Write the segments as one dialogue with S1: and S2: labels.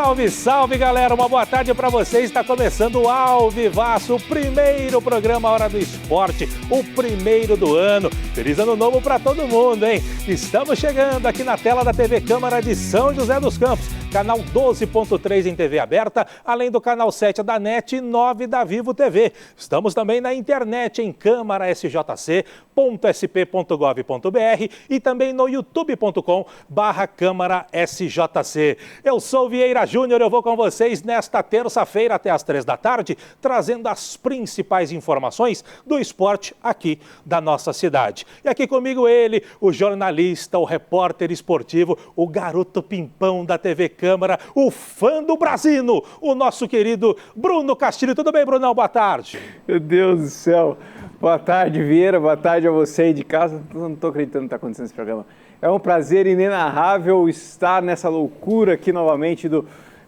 S1: Salve, salve, galera! Uma boa tarde para vocês. Está começando o Ao Vivaço, o primeiro programa Hora do Esporte, o primeiro do ano. Feliz ano novo para todo mundo, hein? Estamos chegando aqui na tela da TV Câmara de São José dos Campos, canal 12.3 em TV aberta, além do canal 7 da NET e 9 da Vivo TV. Estamos também na internet em câmarasjc.sp.gov.br e também no youtube.com/câmarasjc. Eu sou Vieira Júnior, eu vou com vocês nesta terça-feira até às 3 da tarde, trazendo as principais informações do esporte aqui da nossa cidade. E aqui comigo ele, o jornalista, o repórter esportivo, o garoto pimpão da TV Câmara, o fã do Brasino, o nosso querido Bruno Castilho. Tudo bem, Brunão? Boa tarde.
S2: Meu Deus do céu. Boa tarde, Vieira. Boa tarde a você aí de casa. Não estou acreditando que está acontecendo esse programa. É um prazer inenarrável estar nessa loucura aqui novamente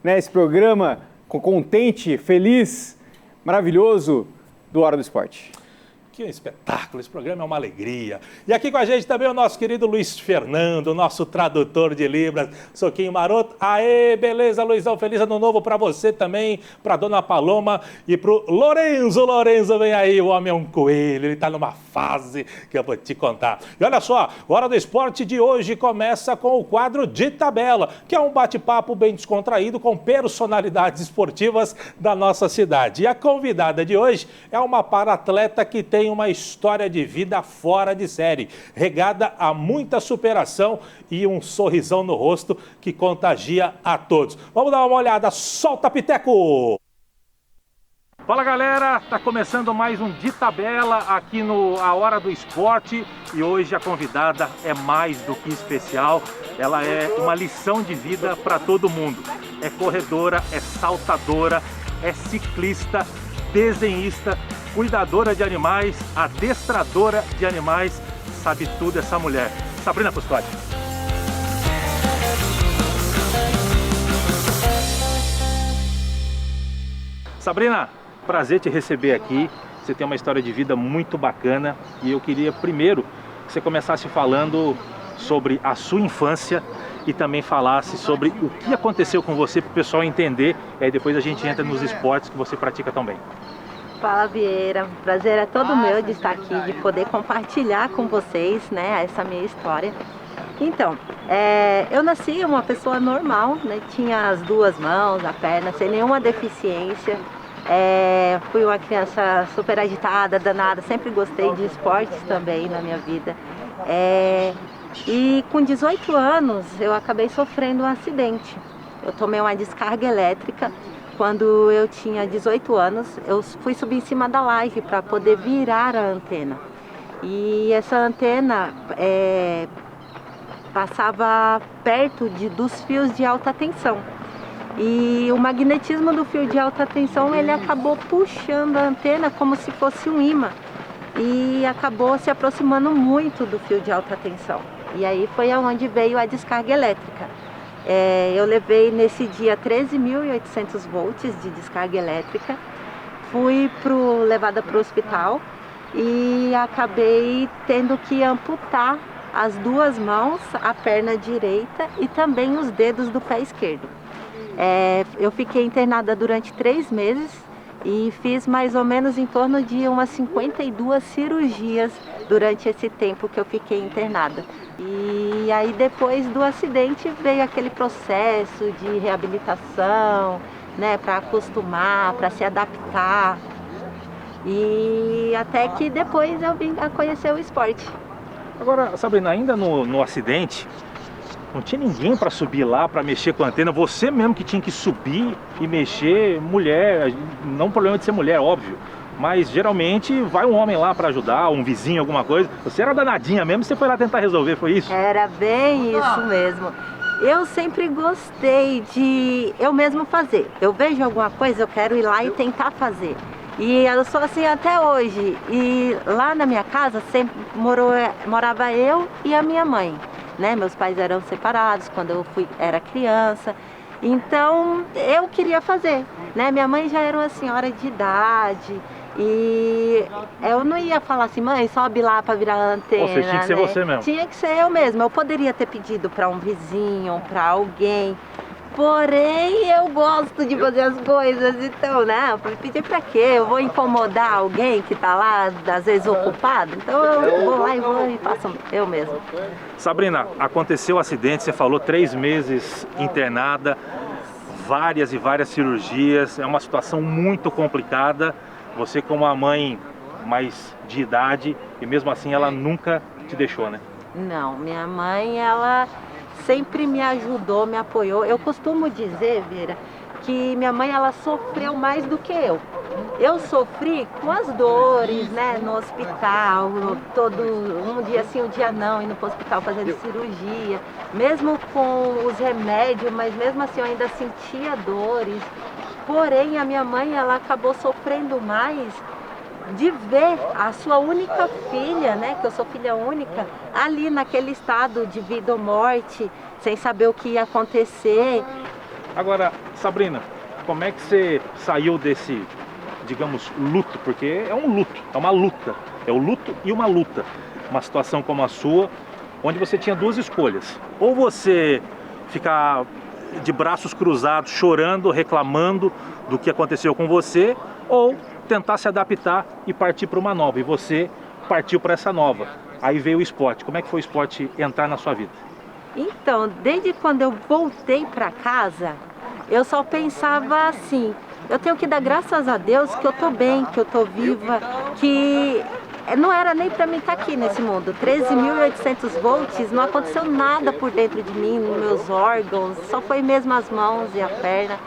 S2: nesse programa contente, feliz, maravilhoso do Hora do Esporte.
S1: Que espetáculo, esse programa é uma alegria. E aqui com a gente também o nosso querido Luiz Fernando, nosso tradutor de Libras, soquinho maroto. Aê, beleza, Luizão, feliz ano novo para você também, para dona Paloma e pro Lorenzo. Lorenzo, vem aí, o homem é um coelho, ele tá numa fase que eu vou te contar. E olha só, o Hora do Esporte de hoje começa com o quadro de tabela, que é um bate-papo bem descontraído com personalidades esportivas da nossa cidade. E a convidada de hoje é uma para-atleta que tem uma história de vida fora de série, regada a muita superação e um sorrisão no rosto que contagia a todos. Vamos dar uma olhada, solta Piteco! Fala, galera, tá começando mais um De Tabela aqui no A Hora do Esporte e hoje a convidada é mais do que especial, ela é uma lição de vida para todo mundo. É corredora, é saltadora, é ciclista, desenhista, cuidadora de animais, adestradora de animais, sabe tudo essa mulher. Sabrina Custódio. Sabrina, prazer te receber aqui. Você tem uma história de vida muito bacana e eu queria primeiro que você começasse falando sobre a sua infância e também falasse sobre o que aconteceu com você para o pessoal entender, e aí depois a gente entra nos esportes que você pratica tão bem.
S3: Fala, Vieira, o prazer é todo meu de estar aqui, de poder compartilhar com vocês, né, essa minha história. Então, eu nasci uma pessoa normal, né, tinha as duas mãos, a perna, sem nenhuma deficiência. Fui uma criança super agitada, danada, sempre gostei de esportes também na minha vida. E com 18 anos eu acabei sofrendo um acidente. Eu tomei uma descarga elétrica. Quando eu tinha 18 anos, eu fui subir em cima da laje para poder virar a antena. E essa antena passava perto dos fios de alta tensão. E o magnetismo do fio de alta tensão, ele acabou puxando a antena como se fosse um imã. E acabou se aproximando muito do fio de alta tensão. E aí foi aonde veio a descarga elétrica. Eu levei nesse dia 13.800 volts de descarga elétrica, fui levada para o hospital e acabei tendo que amputar as duas mãos, a perna direita e também os dedos do pé esquerdo. Eu fiquei internada durante 3 meses e fiz mais ou menos em torno de umas 52 cirurgias durante esse tempo que eu fiquei internada. E aí depois do acidente veio aquele processo de reabilitação, né, para acostumar, para se adaptar. E até que depois eu vim a conhecer o esporte.
S1: Agora, Sabrina, ainda no acidente, não tinha ninguém para subir lá, para mexer com a antena, você mesmo que tinha que subir e mexer, mulher, não problema de ser mulher, óbvio. Mas geralmente vai um homem lá para ajudar, um vizinho, alguma coisa. Você era danadinha mesmo, você foi lá tentar resolver, foi isso?
S3: Era bem isso mesmo. Eu sempre gostei de eu mesmo fazer. Eu vejo alguma coisa, eu quero ir lá e tentar fazer. E eu sou assim até hoje. E lá na minha casa sempre morava eu e a minha mãe, né? Meus pais eram separados quando eu era criança. Então eu queria fazer, né? Minha mãe já era uma senhora de idade. E eu não ia falar assim, mãe, sobe lá para virar a antena.
S1: Você tinha que ser, né? Você mesmo.
S3: Tinha que ser eu mesma. Eu poderia ter pedido para um vizinho, para alguém. Porém, eu gosto de fazer as coisas, então, né? Pedir pra quê? Eu vou incomodar alguém que tá lá, às vezes, ocupado? Então eu vou lá e faço eu mesmo.
S1: Sabrina, aconteceu o acidente, você falou 3 meses internada, várias e várias cirurgias, é uma situação muito complicada. Você como uma mãe mais de idade e mesmo assim ela nunca te deixou, né?
S3: Não, minha mãe, ela sempre me ajudou, me apoiou. Eu costumo dizer, Vera, que minha mãe, ela sofreu mais do que eu. Eu sofri com as dores, né, no hospital, todo um dia sim, um dia não, indo para o hospital fazendo cirurgia, mesmo com os remédios, mas mesmo assim eu ainda sentia dores. Porém, a minha mãe, ela acabou sofrendo mais de ver a sua única filha, né, que eu sou filha única, ali naquele estado de vida ou morte, sem saber o que ia acontecer.
S1: Agora, Sabrina, como é que você saiu desse, digamos, luto? Porque é um luto, é uma luta, é o luto e uma luta. Uma situação como a sua, onde você tinha 2 escolhas. Ou você ficar de braços cruzados, chorando, reclamando do que aconteceu com você, ou tentar se adaptar e partir para uma nova. E você partiu para essa nova. Aí veio o esporte. Como é que foi o esporte entrar na sua vida?
S3: Então, desde quando eu voltei para casa, eu só pensava assim, eu tenho que dar graças a Deus que eu tô bem, que eu tô viva, que não era nem para mim estar aqui nesse mundo. 13.800 volts, não aconteceu nada por dentro de mim, nos meus órgãos, só foi mesmo as mãos e a perna.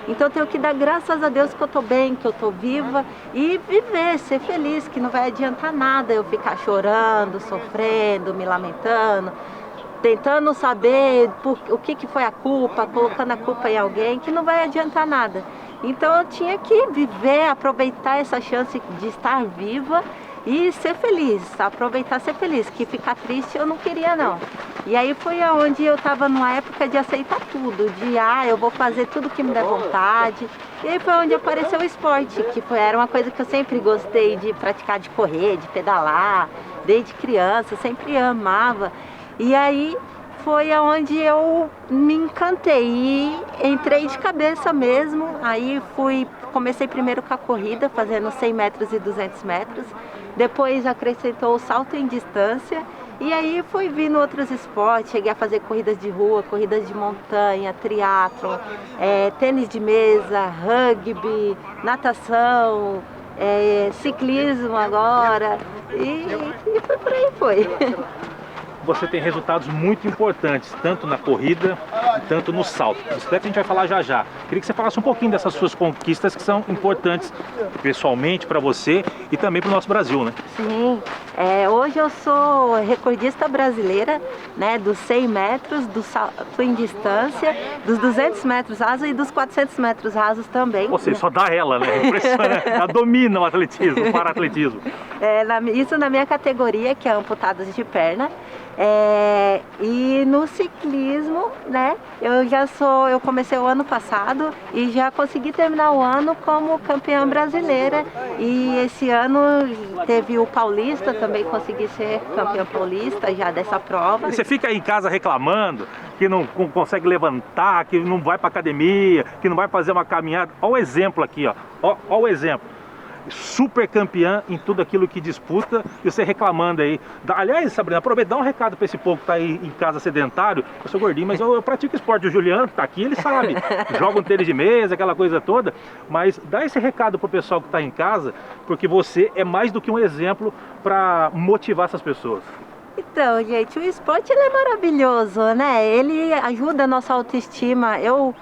S3: Então eu tenho que dar graças a Deus que eu tô bem, que eu tô viva e viver, ser feliz, que não vai adiantar nada eu ficar chorando, sofrendo, me lamentando, tentando saber o que foi a culpa, colocando a culpa em alguém, que não vai adiantar nada. Então eu tinha que viver, aproveitar essa chance de estar viva e ser feliz, aproveitar ser feliz, que ficar triste eu não queria não. E aí foi onde eu estava numa época de aceitar tudo, de eu vou fazer tudo que me der vontade. E aí foi onde apareceu o esporte, que era uma coisa que eu sempre gostei de praticar, de correr, de pedalar, desde criança, sempre amava. E aí foi aonde eu me encantei e entrei de cabeça mesmo. Aí comecei primeiro com a corrida, fazendo 100 metros e 200 metros. Depois acrescentou o salto em distância. E aí fui vindo outros esportes, cheguei a fazer corridas de rua, corridas de montanha, triatlon, tênis de mesa, rugby, natação, ciclismo agora. E foi por aí foi.
S1: Você tem resultados muito importantes, tanto na corrida, tanto no salto. Bicicleta a gente vai falar já já. Queria que você falasse um pouquinho dessas suas conquistas que são importantes pessoalmente para você e também para o nosso Brasil, né?
S3: Sim, hoje eu sou recordista brasileira, né, dos 100 metros, do salto em distância, dos 200 metros rasos e dos 400 metros rasos também.
S1: Ou seja, só dá ela, né? Impressionante. Ela domina o atletismo, o para-atletismo.
S3: Isso na minha categoria, que é amputados de perna. E no ciclismo, né, eu comecei o ano passado e já consegui terminar o ano como campeã brasileira. E esse ano teve o Paulista, também consegui ser campeã paulista já dessa prova.
S1: E você fica aí em casa reclamando que não consegue levantar, que não vai para academia, que não vai fazer uma caminhada. Olha o exemplo aqui, ó. Olha o exemplo. Super campeã em tudo aquilo que disputa e você reclamando aí. Aliás, Sabrina, aproveita, dá um recado para esse povo que está aí em casa sedentário. Eu sou gordinho, mas eu pratico esporte. O Juliano que está aqui, ele sabe. Joga um tênis de mesa, aquela coisa toda. Mas dá esse recado para o pessoal que está em casa, porque você é mais do que um exemplo para motivar essas pessoas.
S3: Então, gente, o esporte ele é maravilhoso, né? Ele ajuda a nossa autoestima. Eu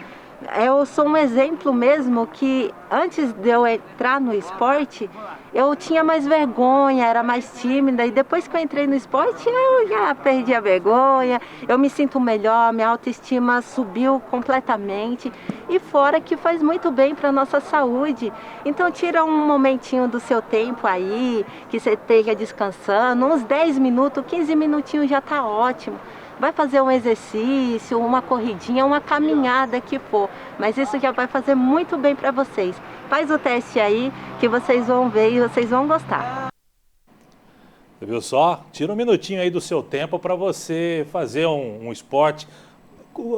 S3: sou um exemplo mesmo que antes de eu entrar no esporte, eu tinha mais vergonha, era mais tímida, e depois que eu entrei no esporte, eu já perdi a vergonha, eu me sinto melhor, minha autoestima subiu completamente, e fora que faz muito bem para a nossa saúde. Então tira um momentinho do seu tempo aí, que você esteja descansando, uns 10 minutos, 15 minutinhos já está ótimo. Vai fazer um exercício, uma corridinha, uma caminhada que for, mas isso já vai fazer muito bem para vocês. Faz o teste aí que vocês vão ver e vocês vão gostar.
S1: Você viu só? Tira um minutinho aí do seu tempo para você fazer um esporte.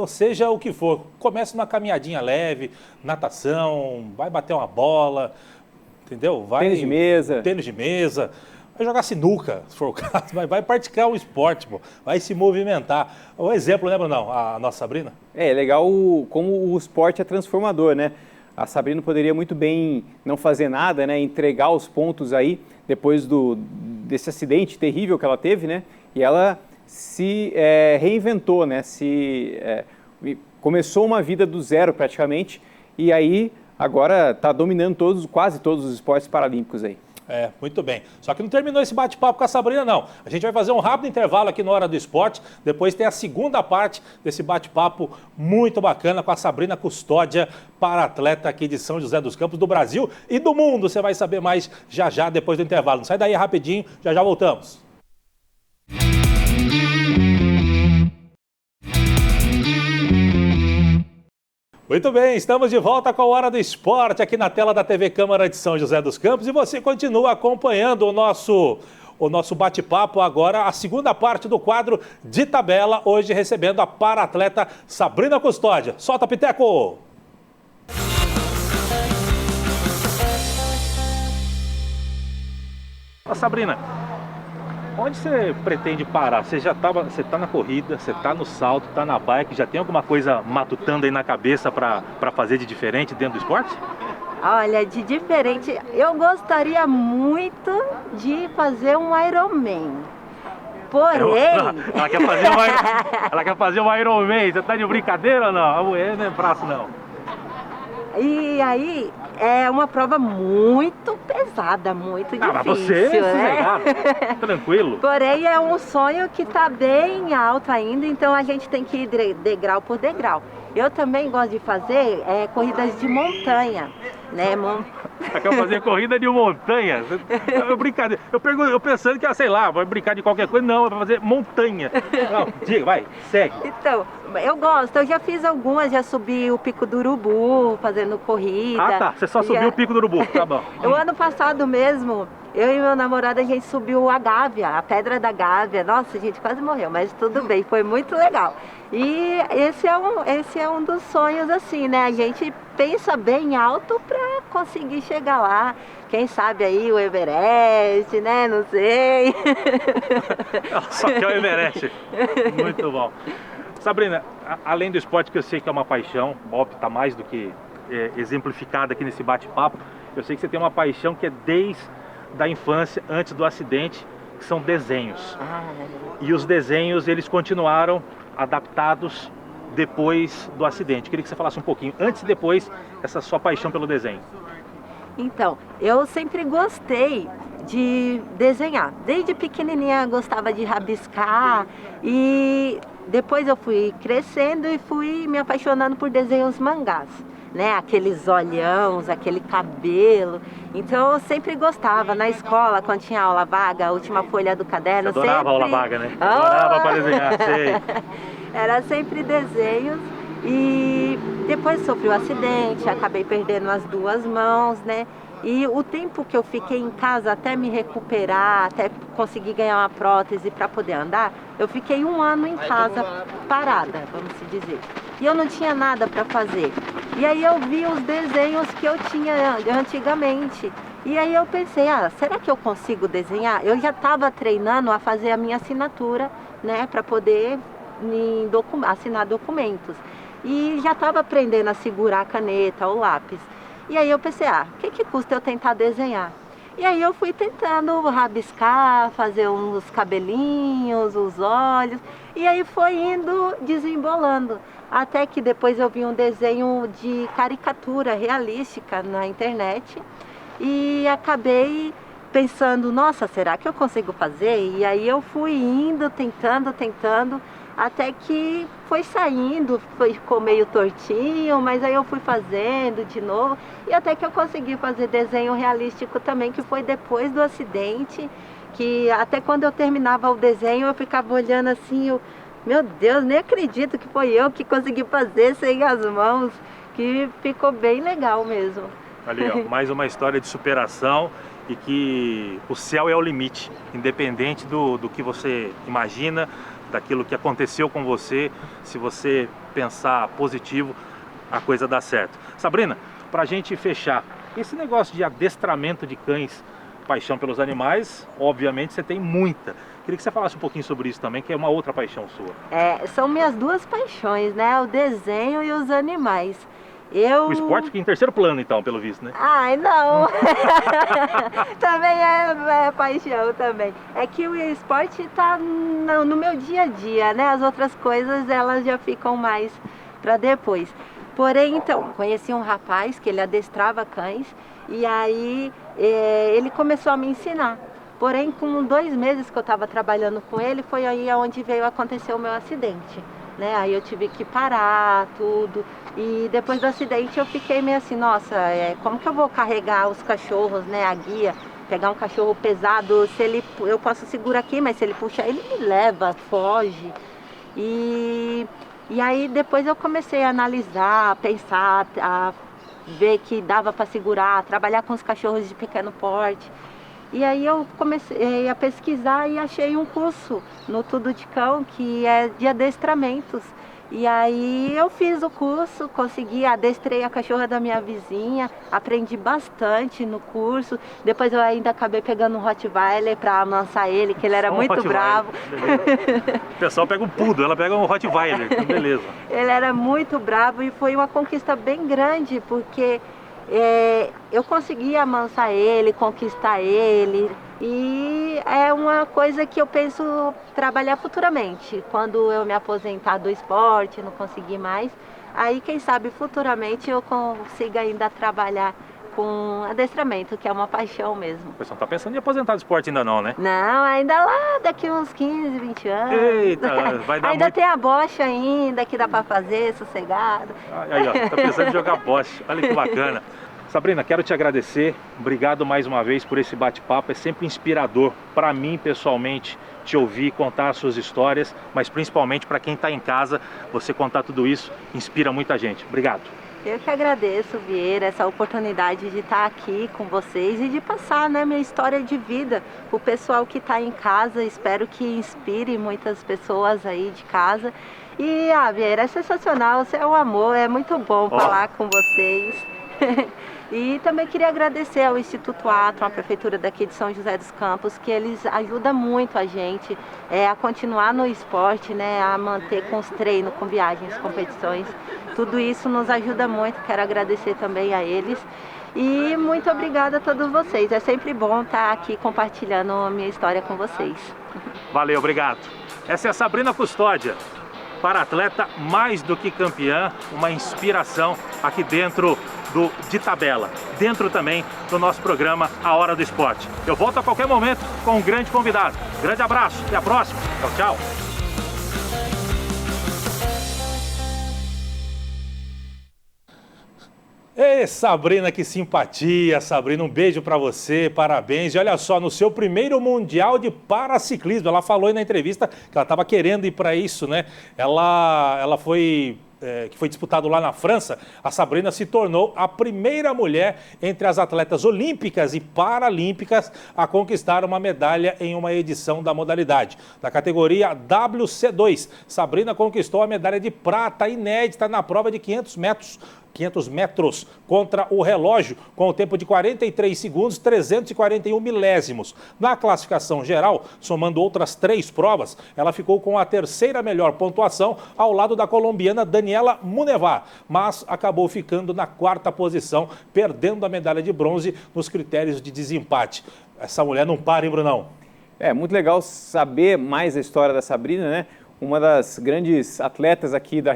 S1: seja o que for. Comece uma caminhadinha leve, natação, vai bater uma bola, entendeu?
S2: Tênis de mesa.
S1: Tênis de mesa. Vai jogar sinuca, se for o caso, vai praticar um esporte, pô, vai se movimentar. Um exemplo, né, Brunão? A nossa Sabrina?
S2: É legal como o esporte é transformador, né? A Sabrina poderia muito bem não fazer nada, né? Entregar os pontos aí, depois desse acidente terrível que ela teve, né? E ela se reinventou, né? Começou uma vida do zero praticamente, e aí agora está dominando quase todos os esportes paralímpicos aí.
S1: Muito bem. Só que não terminou esse bate-papo com a Sabrina, não. A gente vai fazer um rápido intervalo aqui no Hora do Esporte. Depois tem a segunda parte desse bate-papo muito bacana com a Sabrina Custódia, para-atleta aqui de São José dos Campos, do Brasil e do mundo. Você vai saber mais já depois do intervalo. Não sai daí rapidinho, já voltamos. Muito bem, estamos de volta com a Hora do Esporte aqui na tela da TV Câmara de São José dos Campos e você continua acompanhando o nosso bate-papo agora, a segunda parte do quadro de tabela, hoje recebendo a para-atleta Sabrina Custódia. Solta, Piteco! Sabrina, onde você pretende parar? Você está na corrida, você está no salto, está na bike, já tem alguma coisa matutando aí na cabeça para fazer de diferente dentro do esporte?
S3: Olha, de diferente, eu gostaria muito de fazer um Ironman. Porém...
S1: Ela quer fazer um Ironman, você tá de brincadeira ou não? A mulher não é braço não.
S3: E aí, é uma prova muito pesada, muito difícil,
S1: mas você é sossegado, tranquilo.
S3: Porém, é um sonho que está bem alto ainda, então a gente tem que ir degrau por degrau. Eu também gosto de fazer corridas de montanha, né?
S1: Quer fazer corrida de montanha? Brincadeira. Eu pensando que, sei lá, vai brincar de qualquer coisa. Não, vai fazer montanha. Não, diga, vai, segue.
S3: Então, eu gosto. Eu já fiz algumas, já subi o Pico do Urubu fazendo corrida.
S1: Ah, tá. Você só subiu o Pico do Urubu, tá bom.
S3: O ano passado mesmo, eu e meu namorado, a gente subiu a Gávea, a Pedra da Gávea. Nossa, a gente quase morreu, mas tudo bem, foi muito legal. E esse é um dos sonhos, assim, né? A gente pensa bem alto para conseguir chegar lá. Quem sabe aí o Everest, né? Não sei.
S1: Só que é o Everest. Muito bom. Sabrina, além do esporte, que eu sei que é uma paixão, óbvio, está mais do que exemplificada aqui nesse bate-papo, eu sei que você tem uma paixão que é desde a infância, antes do acidente, que são desenhos. E os desenhos, eles continuaram adaptados depois do acidente. Eu queria que você falasse um pouquinho, antes e depois, essa sua paixão pelo desenho.
S3: Então, eu sempre gostei de desenhar. Desde pequenininha eu gostava de rabiscar e depois eu fui crescendo e fui me apaixonando por desenhos mangás, né? Aqueles olhões, aquele cabelo. Então eu sempre gostava. Na escola, quando tinha aula vaga, a última folha do caderno,
S1: você adorava
S3: sempre...
S1: aula vaga, né? Adorava para desenhar, sei.
S3: Era sempre desenhos. E depois sofri um acidente, acabei perdendo as duas mãos, né? E o tempo que eu fiquei em casa até me recuperar, até conseguir ganhar uma prótese para poder andar, eu fiquei 1 ano em casa parada, vamos se dizer. E eu não tinha nada para fazer. E aí eu vi os desenhos que eu tinha antigamente. E aí eu pensei, será que eu consigo desenhar? Eu já estava treinando a fazer a minha assinatura, né, para poder assinar documentos. E já estava aprendendo a segurar a caneta, o lápis. E aí eu pensei, o que custa eu tentar desenhar? E aí eu fui tentando rabiscar, fazer uns cabelinhos, os olhos. E aí foi indo desembolando. Até que depois eu vi um desenho de caricatura realística na internet. E acabei pensando, nossa, será que eu consigo fazer? E aí eu fui indo, tentando, até que foi saindo, ficou meio tortinho, mas aí eu fui fazendo de novo, e até que eu consegui fazer desenho realístico também, que foi depois do acidente, que até quando eu terminava o desenho eu ficava olhando assim, meu Deus, nem acredito que foi eu que consegui fazer sem as mãos, que ficou bem legal mesmo.
S1: Ali, ó, mais uma história de superação e que o céu é o limite, independente do que você imagina, daquilo que aconteceu com você. Se você pensar positivo, a coisa dá certo. Sabrina, para a gente fechar, esse negócio de adestramento de cães, paixão pelos animais, obviamente você tem muita. Queria que você falasse um pouquinho sobre isso também, que é uma outra paixão sua.
S3: São minhas duas paixões, né? O desenho e os animais.
S1: O esporte fica em terceiro plano, então, pelo visto, né?
S3: Ai, não! Também é paixão também. É que o esporte está no meu dia a dia, né? As outras coisas, elas já ficam mais para depois. Porém, então, conheci um rapaz que ele adestrava cães e aí ele começou a me ensinar. Porém, com 2 meses que eu estava trabalhando com ele, foi aí onde veio acontecer o meu acidente. Né? Aí eu tive que parar tudo e depois do acidente eu fiquei meio assim, nossa, como que eu vou carregar os cachorros, né, a guia, pegar um cachorro pesado, eu posso segurar aqui, mas se ele puxar ele me leva, foge. E aí depois eu comecei a analisar, a pensar, a ver que dava para segurar, trabalhar com os cachorros de pequeno porte. E aí eu comecei a pesquisar e achei um curso no Tudo de Cão, que é de adestramentos. E aí eu fiz o curso, adestrei a cachorra da minha vizinha, aprendi bastante no curso. Depois eu ainda acabei pegando um Rottweiler para amansar ele, que ele era muito bravo.
S1: O pessoal pega um poodle, ela pega um Rottweiler, então beleza.
S3: Ele era muito bravo e foi uma conquista bem grande, porque eu consegui amansar ele, conquistar ele, e é uma coisa que eu penso trabalhar futuramente. Quando eu me aposentar do esporte, não conseguir mais, aí quem sabe futuramente eu consiga ainda trabalhar com adestramento, que é uma paixão mesmo.
S1: O pessoal não tá pensando em aposentar do esporte ainda não, né?
S3: Não, ainda lá daqui uns 15, 20 anos.
S1: Eita, vai dar
S3: ainda
S1: muito...
S3: tem a bocha ainda, que dá para fazer, sossegado.
S1: Aí, ó, tá pensando em jogar bocha, olha que bacana. Sabrina, quero te agradecer, obrigado mais uma vez por esse bate-papo, é sempre inspirador para mim pessoalmente te ouvir, contar as suas histórias, mas principalmente para quem está em casa, você contar tudo isso inspira muita gente. Obrigado.
S3: Eu que agradeço, Vieira, essa oportunidade de estar aqui com vocês e de passar, né, minha história de vida para o pessoal que está em casa. Espero que inspire muitas pessoas aí de casa. E, Vieira, é sensacional, você é um amor, é muito bom falar com vocês. E também queria agradecer ao Instituto Atom, à Prefeitura daqui de São José dos Campos, que eles ajudam muito a gente a continuar no esporte, né, a manter com os treinos, com viagens, competições. Tudo isso nos ajuda muito, quero agradecer também a eles. E muito obrigada a todos vocês, é sempre bom estar aqui compartilhando a minha história com vocês.
S1: Valeu, obrigado. Essa é a Sabrina Custódia, para atleta mais do que campeã, uma inspiração aqui dentro de tabela, dentro também do nosso programa A Hora do Esporte. Eu volto a qualquer momento com um grande convidado. Grande abraço, até a próxima. Tchau, tchau. Ei, Sabrina, que simpatia, Sabrina, um beijo pra você, parabéns. E olha só, no seu primeiro Mundial de Paraciclismo, ela falou aí na entrevista que ela estava querendo ir para isso, né? Ela foi... que foi disputado lá na França, a Sabrina se tornou a primeira mulher entre as atletas olímpicas e paralímpicas a conquistar uma medalha em uma edição da modalidade. Da categoria WC2, Sabrina conquistou a medalha de prata inédita na prova de 500 metros contra o relógio, com o tempo de 43 segundos, 341 milésimos. Na classificação geral, somando outras 3 provas, ela ficou com a terceira melhor pontuação ao lado da colombiana Daniela Munevar, mas acabou ficando na 4ª posição, perdendo a medalha de bronze nos critérios de desempate. Essa mulher não para, hein, Brunão?
S2: É muito legal saber mais a história da Sabrina, né? Uma das grandes atletas aqui da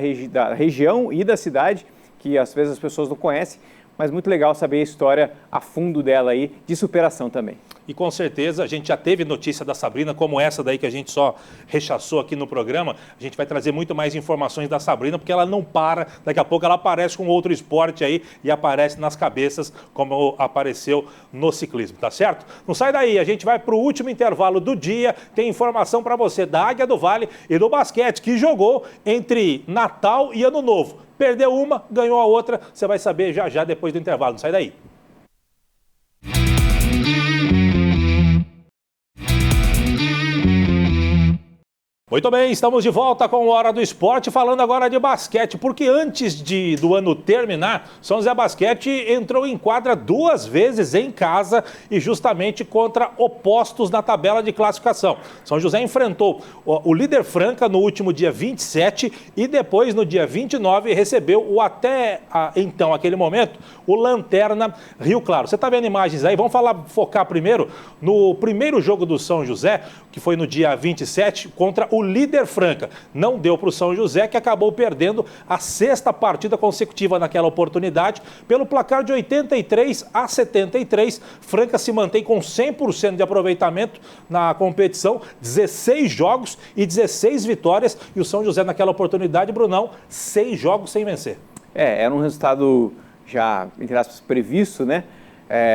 S2: região e da cidade, que às vezes as pessoas não conhecem, mas muito legal saber a história a fundo dela aí, de superação também.
S1: E com certeza a gente já teve notícia da Sabrina, como essa daí que a gente só rechaçou aqui no programa. A gente vai trazer muito mais informações da Sabrina, porque ela não para. Daqui a pouco ela aparece com outro esporte aí e aparece nas cabeças, como apareceu no ciclismo, tá certo? Não sai daí, a gente vai para o último intervalo do dia. Tem informação para você da Águia do Vale e do basquete, que jogou entre Natal e Ano Novo. Perdeu uma, ganhou a outra. Você vai saber já já depois do intervalo. Não sai daí. Muito bem, estamos de volta com Hora do Esporte, falando agora de basquete, porque antes do ano terminar, São José Basquete entrou em quadra 2 vezes em casa e justamente contra opostos na tabela de classificação. São José enfrentou o líder Franca no último dia 27 e depois no dia 29 recebeu então, aquele momento, o Lanterna Rio Claro. Você está vendo imagens aí? Vamos focar primeiro no primeiro jogo do São José, que foi no dia 27, contra o líder Franca. Não deu para o São José, que acabou perdendo a 6ª partida consecutiva naquela oportunidade. Pelo placar de 83-73, Franca se mantém com 100% de aproveitamento na competição, 16 jogos e 16 vitórias. E o São José naquela oportunidade, Brunão, 6 jogos sem vencer.
S2: Era um resultado já, entre aspas, previsto, né?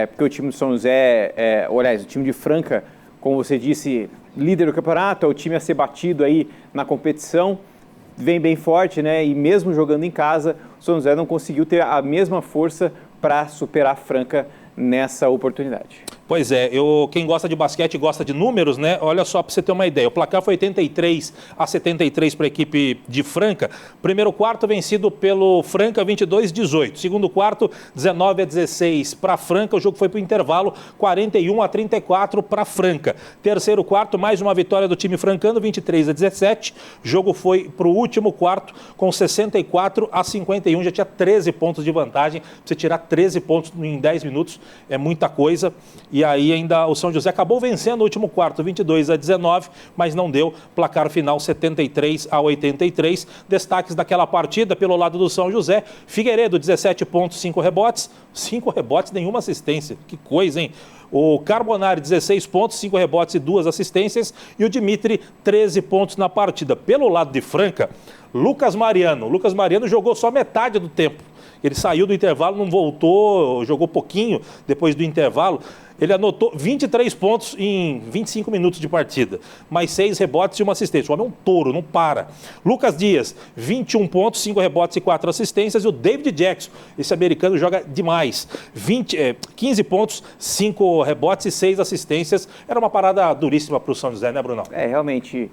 S2: Porque o time do São José, aliás, o time de Franca, como você disse, líder do campeonato, é o time a ser batido aí na competição, vem bem forte, né? E mesmo jogando em casa, o São José não conseguiu ter a mesma força para superar a Franca nessa oportunidade.
S1: Pois é, quem gosta de basquete gosta de números, né? Olha só para você ter uma ideia. O placar foi 83-73 para a equipe de Franca. Primeiro quarto vencido pelo Franca 22-18. Segundo quarto, 19-16 para Franca. O jogo foi para o intervalo 41-34 para Franca. Terceiro quarto, mais uma vitória do time francano, 23-17. O jogo foi para o último quarto com 64-51. Já tinha 13 pontos de vantagem. Você tirar 13 pontos em 10 minutos é muita coisa. E aí ainda o São José acabou vencendo no último quarto, 22-19, mas não deu. Placar final 73-83. Destaques daquela partida pelo lado do São José: Figueiredo, 17 pontos, 5 rebotes. 5 rebotes, nenhuma assistência. Que coisa, hein? O Carbonari, 16 pontos, 5 rebotes e 2 assistências. E o Dimitri, 13 pontos na partida. Pelo lado de Franca, Lucas Mariano. Lucas Mariano jogou só metade do tempo. Ele saiu do intervalo, não voltou, jogou pouquinho depois do intervalo. Ele anotou 23 pontos em 25 minutos de partida, mais 6 rebotes e uma assistência. O homem é um touro, não para. Lucas Dias, 21 pontos, 5 rebotes e 4 assistências. E o David Jackson, esse americano, joga demais. 15 pontos, 5 rebotes e 6 assistências. Era uma parada duríssima para o São José, né, Brunão?
S2: Realmente.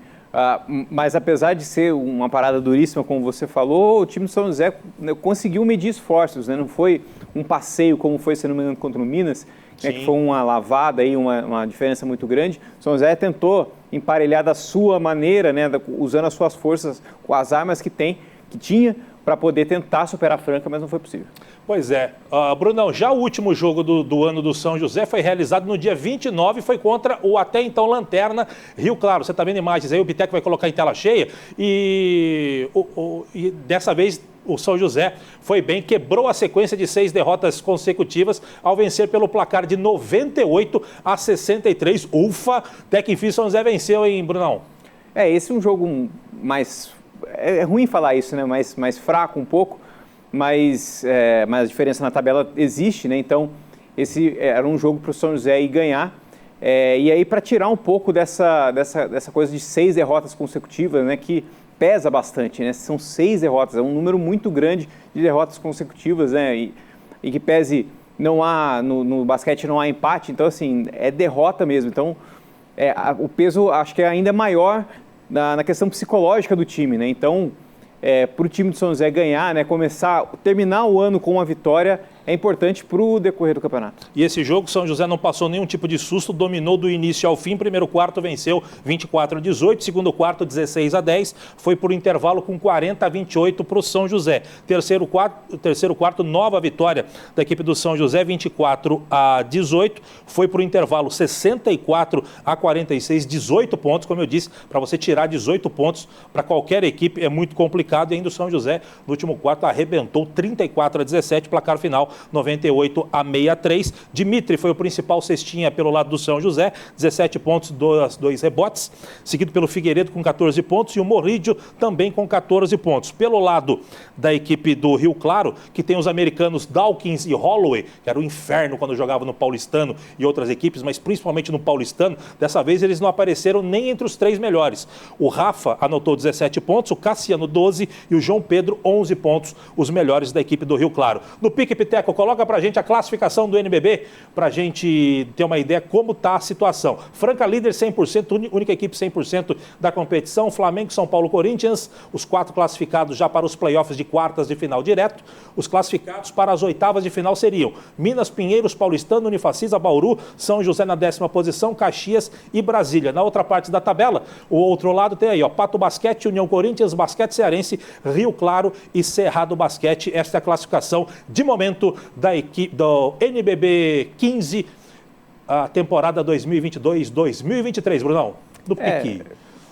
S2: Mas apesar de ser uma parada duríssima, como você falou, o time do São José conseguiu medir esforços, né? Não foi um passeio como foi, se não me engano, contra o Minas, né, que foi uma lavada, aí, uma diferença muito grande. O São José tentou emparelhar da sua maneira, né, usando as suas forças, com as armas que tinha, para poder tentar superar a Franca, mas não foi possível.
S1: Pois é. Brunão, já o último jogo do ano do São José foi realizado no dia 29, foi contra o até então Lanterna Rio Claro. Você está vendo imagens aí, o Biteco vai colocar em tela cheia e dessa vez o São José foi bem, quebrou a sequência de 6 derrotas consecutivas ao vencer pelo placar de 98-63. Ufa, até que enfim São José venceu, hein, Brunão?
S2: Esse é um jogo mais... É ruim falar isso, né? Mais fraco um pouco, mas a diferença na tabela existe, né? Então, esse era um jogo para o São José ir ganhar. E aí, para tirar um pouco dessa coisa de 6 derrotas consecutivas, né? Que pesa bastante, né? São 6 derrotas, é um número muito grande de derrotas consecutivas, né? E que pese, não há, no basquete não há empate, então, assim, é derrota mesmo. Então, o peso acho que é ainda maior na questão psicológica do time, né? Então, para o time do São José ganhar, né, terminar o ano com uma vitória, é importante para o decorrer do campeonato.
S1: E esse jogo, São José não passou nenhum tipo de susto, dominou do início ao fim. Primeiro quarto venceu 24-18, segundo quarto 16-10, foi por intervalo com 40-28 para o São José. Terceiro quarto, nova vitória da equipe do São José, 24-18, foi por intervalo 64-46, 18 pontos, como eu disse, para você tirar 18 pontos para qualquer equipe é muito complicado. E ainda o São José, no último quarto, arrebentou 34-17, placar final 98-63. Dimitri foi o principal cestinha pelo lado do São José, 17 pontos, 2 rebotes, seguido pelo Figueiredo com 14 pontos e o Morrídio também com 14 pontos. Pelo lado da equipe do Rio Claro, que tem os americanos Dawkins e Holloway, que era o inferno quando jogava no Paulistano e outras equipes, mas principalmente no Paulistano, dessa vez eles não apareceram nem entre os 3 melhores. O Rafa anotou 17 pontos, o Cassiano 12 e o João Pedro 11 pontos, os melhores da equipe do Rio Claro. No pique Piteco Piteco, coloca pra gente a classificação do NBB, pra gente ter uma ideia como tá a situação. Franca líder 100%, única equipe 100% da competição, Flamengo, São Paulo, Corinthians, os 4 classificados já para os playoffs de quartas de final direto. Os classificados para as oitavas de final seriam Minas, Pinheiros, Paulistano, Unifacisa, Bauru, São José na 10ª posição, Caxias e Brasília. Na outra parte da tabela, o outro lado tem aí, ó, Pato Basquete, União Corinthians, Basquete Cearense, Rio Claro e Cerrado Basquete. Esta é a classificação de momento da equipe do NBB 15, a temporada 2022-2023, Brunão, do Piqui.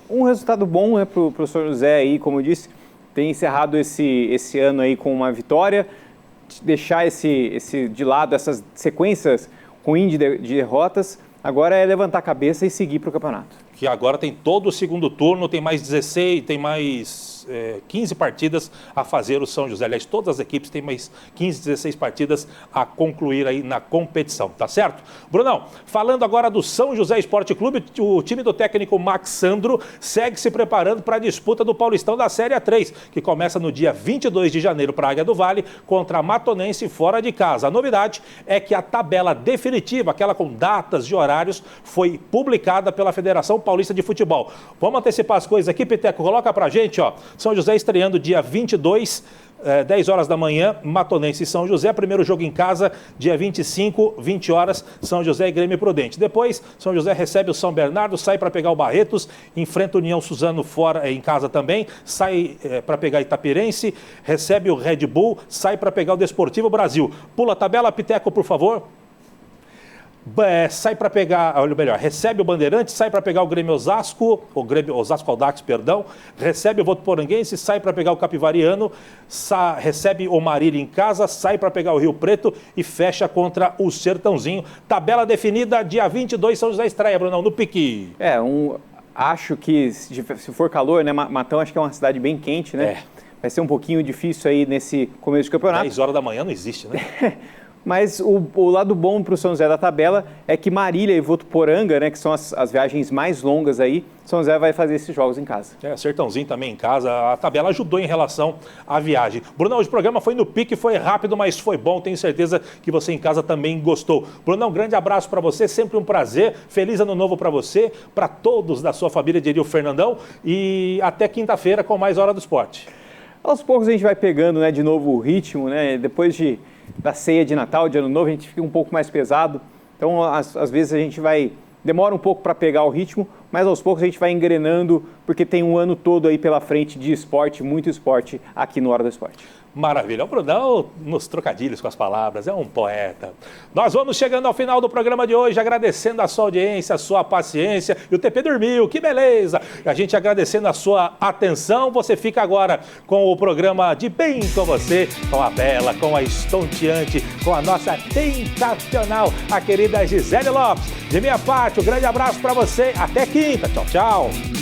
S2: Um resultado bom, né, para o São José aí, como eu disse, tem encerrado esse ano aí com uma vitória, deixar de lado essas sequências ruins de derrotas, agora é levantar a cabeça e seguir para o campeonato.
S1: Que agora tem todo o segundo turno, tem mais 16, tem mais 15 partidas a fazer o São José. Aliás, todas as equipes têm mais 15, 16 partidas a concluir aí na competição, tá certo? Brunão, falando agora do São José Esporte Clube, o time do técnico Max Sandro segue se preparando para a disputa do Paulistão da Série A3, que começa no dia 22 de janeiro para a Águia do Vale, contra a Matonense fora de casa. A novidade é que a tabela definitiva, aquela com datas e horários, foi publicada pela Federação Paulista de Futebol. Vamos antecipar as coisas aqui, Piteco, coloca pra gente, ó. São José estreando dia 22, 10 horas da manhã, Matonense e São José. Primeiro jogo em casa, dia 25, 20 horas, São José e Grêmio Prudente. Depois, São José recebe o São Bernardo, sai para pegar o Barretos, enfrenta o União Suzano fora em casa também, sai para pegar Itapirense, recebe o Red Bull, sai para pegar o Desportivo Brasil. Pula a tabela, Piteco, por favor. Sai para pegar, olha melhor, recebe o Bandeirantes, sai para pegar o Grêmio Osasco, Osasco Audax, perdão, recebe o Votuporanguense, sai para pegar o Capivariano, recebe o Marília em casa, sai para pegar o Rio Preto e fecha contra o Sertãozinho. Tabela definida, dia 22, São José estreia, Brunão, no Piqui.
S2: Acho que se for calor, né, Matão acho que é uma cidade bem quente, né? Vai ser um pouquinho difícil aí nesse começo de campeonato.
S1: 10 horas da manhã não existe, né?
S2: Mas o lado bom para o São José da tabela é que Marília e Votuporanga, né, que são as viagens mais longas aí, São José vai fazer esses jogos em casa.
S1: Sertãozinho também em casa, a tabela ajudou em relação à viagem. Brunão, hoje o programa foi no pique, foi rápido, mas foi bom, tenho certeza que você em casa também gostou. Brunão, grande abraço para você, sempre um prazer, feliz ano novo para você, para todos da sua família, diria o Fernandão, e até quinta-feira com mais Hora do Esporte.
S2: Aos poucos a gente vai pegando, né, de novo o ritmo, né, depois da ceia de Natal, de Ano Novo, a gente fica um pouco mais pesado. Então, às vezes a gente demora um pouco para pegar o ritmo, mas aos poucos a gente vai engrenando, porque tem um ano todo aí pela frente de esporte, muito esporte aqui no Hora do Esporte.
S1: Maravilha. O Brunão, nos trocadilhos com as palavras, é um poeta. Nós vamos chegando ao final do programa de hoje, agradecendo a sua audiência, a sua paciência. E o TP dormiu, que beleza! A gente agradecendo a sua atenção. Você fica agora com o programa de Bem com Você, com a bela, com a estonteante, com a nossa sensacional, a querida Gisele Lopes. De minha parte, um grande abraço para você. Até quinta. Tchau, tchau.